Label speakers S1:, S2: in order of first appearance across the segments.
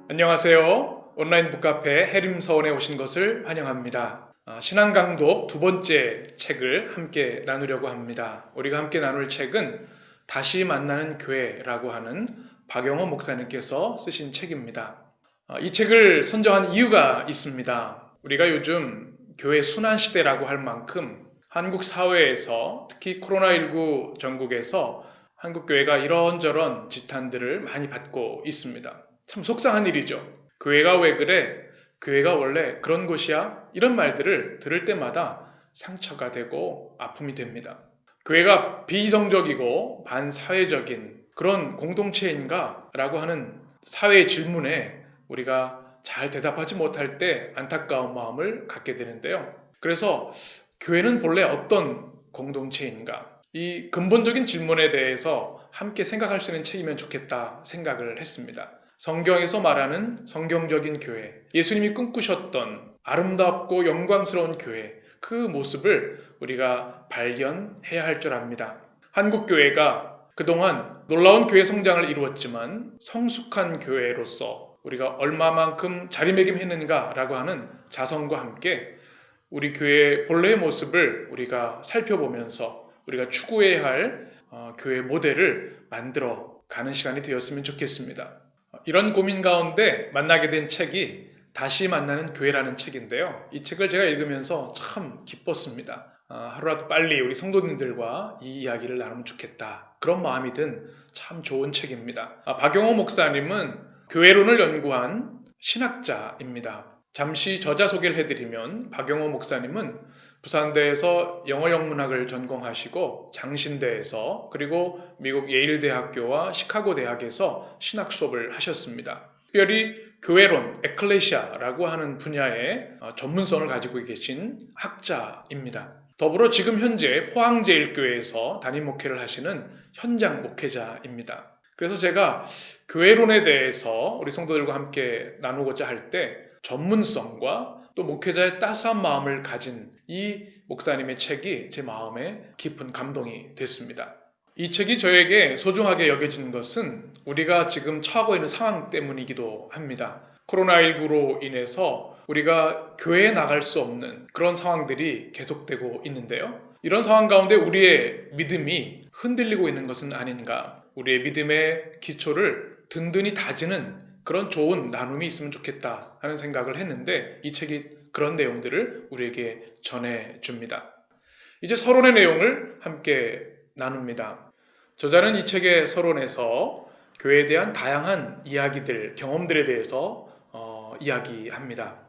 S1: 안녕하세요. 온라인 북카페 해림서원에 오신 것을 환영합니다. 신앙강독 두 번째 책을 함께 나누려고 합니다. 우리가 함께 나눌 책은 다시 만나는 교회라고 하는 박영호 목사님께서 쓰신 책입니다. 이 책을 선정한 이유가 있습니다. 우리가 요즘 교회 순환시대라고 할 만큼 한국 사회에서 특히 코로나19 전국에서 한국교회가 이런저런 지탄들을 많이 받고 있습니다. 참 속상한 일이죠. 교회가 왜 그래? 교회가 원래 그런 곳이야? 이런 말들을 들을 때마다 상처가 되고 아픔이 됩니다. 교회가 비이성적이고 반사회적인 그런 공동체인가? 라고 하는 사회의 질문에 우리가 잘 대답하지 못할 때 안타까운 마음을 갖게 되는데요. 그래서 교회는 본래 어떤 공동체인가? 이 근본적인 질문에 대해서 함께 생각할 수 있는 책이면 좋겠다 생각을 했습니다. 성경에서 말하는 성경적인 교회, 예수님이 꿈꾸셨던 아름답고 영광스러운 교회, 그 모습을 우리가 발견해야 할 줄 압니다. 한국 교회가 그동안 놀라운 교회 성장을 이루었지만 성숙한 교회로서 우리가 얼마만큼 자리매김했는가라고 하는 자성과 함께 우리 교회의 본래의 모습을 우리가 살펴보면서 우리가 추구해야 할 교회 모델을 만들어 가는 시간이 되었으면 좋겠습니다. 이런 고민 가운데 만나게 된 책이 다시 만나는 교회라는 책인데요. 이 책을 제가 읽으면서 참 기뻤습니다. 하루라도 빨리 우리 성도님들과 이 이야기를 나누면 좋겠다. 그런 마음이 든 참 좋은 책입니다. 박영호 목사님은 교회론을 연구한 신학자입니다. 잠시 저자 소개를 해드리면 박영호 목사님은 부산대에서 영어영문학을 전공하시고 장신대에서 그리고 미국 예일대학교와 시카고대학에서 신학 수업을 하셨습니다. 특별히 교회론, 에클레시아라고 하는 분야의 전문성을 가지고 계신 학자입니다. 더불어 지금 현재 포항제일교회에서 담임 목회를 하시는 현장 목회자입니다. 그래서 제가 교회론에 대해서 우리 성도들과 함께 나누고자 할 때 전문성과 또 목회자의 따스한 마음을 가진 이 목사님의 책이 제 마음에 깊은 감동이 됐습니다. 이 책이 저에게 소중하게 여겨지는 것은 우리가 지금 처하고 있는 상황 때문이기도 합니다. 코로나19로 인해서 우리가 교회에 나갈 수 없는 그런 상황들이 계속되고 있는데요. 이런 상황 가운데 우리의 믿음이 흔들리고 있는 것은 아닌가. 우리의 믿음의 기초를 든든히 다지는 그런 좋은 나눔이 있으면 좋겠다 하는 생각을 했는데 이 책이 그런 내용들을 우리에게 전해줍니다. 이제 서론의 내용을 함께 나눕니다. 저자는 이 책의 서론에서 교회에 대한 다양한 이야기들, 경험들에 대해서 이야기합니다.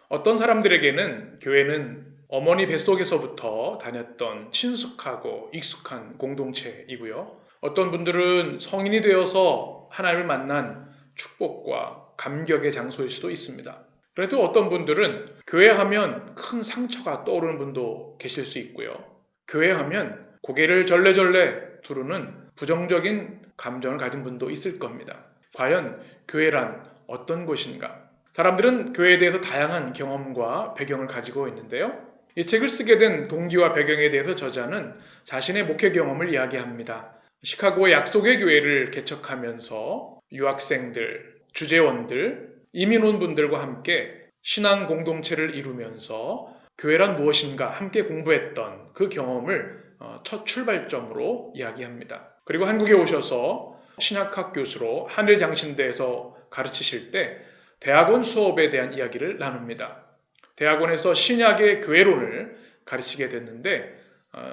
S1: 어떤 사람들에게는 교회는 어머니 뱃속에서부터 다녔던 친숙하고 익숙한 공동체이고요. 어떤 분들은 성인이 되어서 하나님을 만난 축복과 감격의 장소일 수도 있습니다. 그래도 어떤 분들은 교회하면 큰 상처가 떠오르는 분도 계실 수 있고요. 교회하면 고개를 절레절레 두르는 부정적인 감정을 가진 분도 있을 겁니다. 과연 교회란 어떤 곳인가? 사람들은 교회에 대해서 다양한 경험과 배경을 가지고 있는데요. 이 책을 쓰게 된 동기와 배경에 대해서 저자는 자신의 목회 경험을 이야기합니다. 시카고의 약속의 교회를 개척하면서 유학생들, 주재원들, 이민 온 분들과 함께 신앙 공동체를 이루면서 교회란 무엇인가 함께 공부했던 그 경험을 첫 출발점으로 이야기합니다. 그리고 한국에 오셔서 신학학 교수로 한일장신대에서 가르치실 때 대학원 수업에 대한 이야기를 나눕니다. 대학원에서 신약의 교회론을 가르치게 됐는데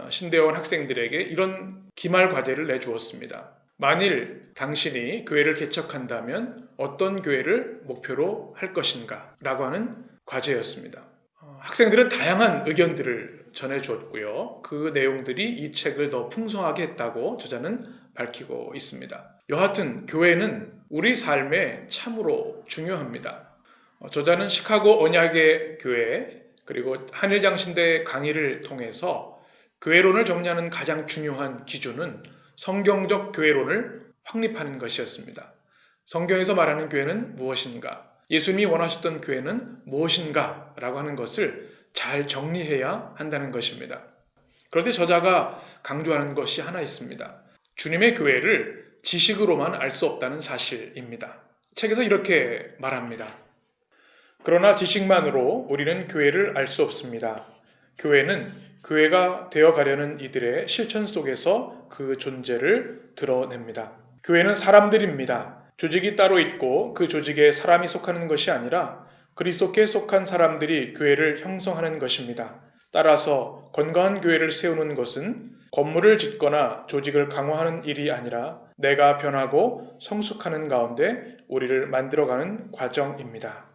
S1: 신대원 학생들에게 이런 기말 과제를 내주었습니다. 만일 당신이 교회를 개척한다면 어떤 교회를 목표로 할 것인가? 라고 하는 과제였습니다. 학생들은 다양한 의견들을 전해주었고요. 그 내용들이 이 책을 더 풍성하게 했다고 저자는 밝히고 있습니다. 여하튼 교회는 우리 삶에 참으로 중요합니다. 저자는 시카고 언약의 교회 그리고 한일장신대 강의를 통해서 교회론을 정리하는 가장 중요한 기준은 성경적 교회론을 확립하는 것이었습니다. 성경에서 말하는 교회는 무엇인가? 예수님이 원하셨던 교회는 무엇인가 라고 하는 것을 잘 정리해야 한다는 것입니다. 그런데 저자가 강조하는 것이 하나 있습니다. 주님의 교회를 지식으로만 알 수 없다는 사실입니다. 책에서 이렇게 말합니다. 그러나 지식만으로 우리는 교회를 알 수 없습니다. 교회는 교회가 되어가려는 이들의 실천 속에서 그 존재를 드러냅니다. 교회는 사람들입니다. 조직이 따로 있고 그 조직에 사람이 속하는 것이 아니라 그리스도께 속한 사람들이 교회를 형성하는 것입니다. 따라서 건강한 교회를 세우는 것은 건물을 짓거나 조직을 강화하는 일이 아니라 내가 변하고 성숙하는 가운데 우리를 만들어가는 과정입니다.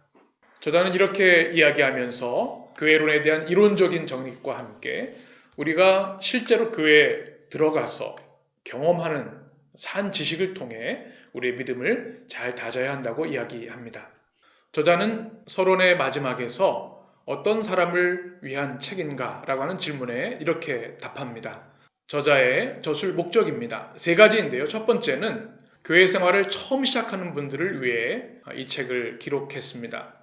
S1: 저자는 이렇게 이야기하면서 교회론에 대한 이론적인 정립과 함께 우리가 실제로 교회에 들어가서 경험하는 산 지식을 통해 우리의 믿음을 잘 다져야 한다고 이야기합니다. 저자는 서론의 마지막에서 어떤 사람을 위한 책인가? 라고 하는 질문에 이렇게 답합니다. 저자의 저술 목적입니다. 세 가지인데요. 첫 번째는 교회 생활을 처음 시작하는 분들을 위해 이 책을 기록했습니다.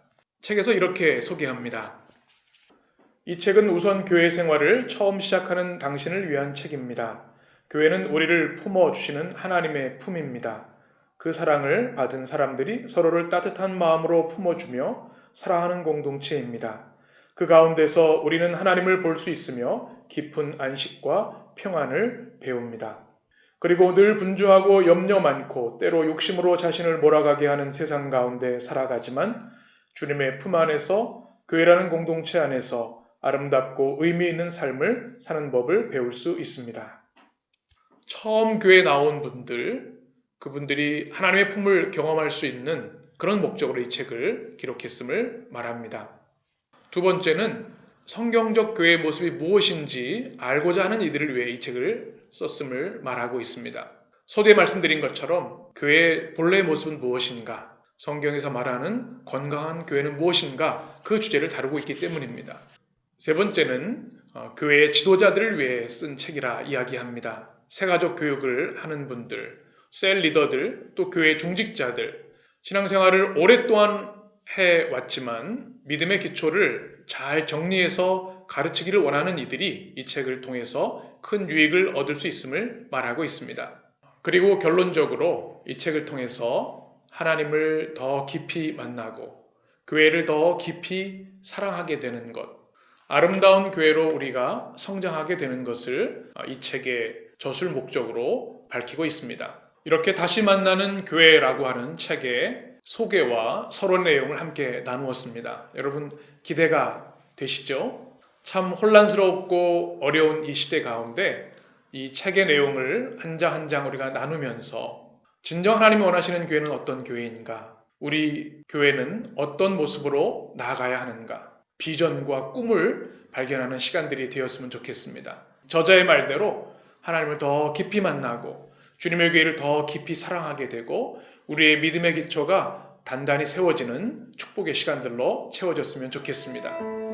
S1: 책에서 이렇게 소개합니다. 이 책은 우선 교회 생활을 처음 시작하는 당신을 위한 책입니다. 교회는 우리를 품어주시는 하나님의 품입니다. 그 사랑을 받은 사람들이 서로를 따뜻한 마음으로 품어주며 사랑하는 공동체입니다. 그 가운데서 우리는 하나님을 볼 수 있으며 깊은 안식과 평안을 배웁니다. 그리고 늘 분주하고 염려 많고 때로 욕심으로 자신을 몰아가게 하는 세상 가운데 살아가지만 주님의 품 안에서 교회라는 공동체 안에서 아름답고 의미 있는 삶을 사는 법을 배울 수 있습니다. 처음 교회에 나온 분들, 그분들이 하나님의 품을 경험할 수 있는 그런 목적으로 이 책을 기록했음을 말합니다. 두 번째는 성경적 교회의 모습이 무엇인지 알고자 하는 이들을 위해 이 책을 썼음을 말하고 있습니다. 서두에 말씀드린 것처럼 교회의 본래의 모습은 무엇인가, 성경에서 말하는 건강한 교회는 무엇인가, 그 주제를 다루고 있기 때문입니다. 세 번째는 교회의 지도자들을 위해 쓴 책이라 이야기합니다. 새가족 교육을 하는 분들, 셀 리더들, 또 교회 중직자들, 신앙생활을 오랫동안 해왔지만 믿음의 기초를 잘 정리해서 가르치기를 원하는 이들이 이 책을 통해서 큰 유익을 얻을 수 있음을 말하고 있습니다. 그리고 결론적으로 이 책을 통해서 하나님을 더 깊이 만나고 교회를 더 깊이 사랑하게 되는 것, 아름다운 교회로 우리가 성장하게 되는 것을 이 책의 저술 목적으로 밝히고 있습니다. 이렇게 다시 만나는 교회라고 하는 책의 소개와 서론 내용을 함께 나누었습니다. 여러분 기대가 되시죠? 참 혼란스럽고 어려운 이 시대 가운데 이 책의 내용을 한 장 한 장 우리가 나누면서 진정 하나님이 원하시는 교회는 어떤 교회인가? 우리 교회는 어떤 모습으로 나아가야 하는가? 비전과 꿈을 발견하는 시간들이 되었으면 좋겠습니다. 저자의 말대로 하나님을 더 깊이 만나고 주님의 교회를 더 깊이 사랑하게 되고 우리의 믿음의 기초가 단단히 세워지는 축복의 시간들로 채워졌으면 좋겠습니다.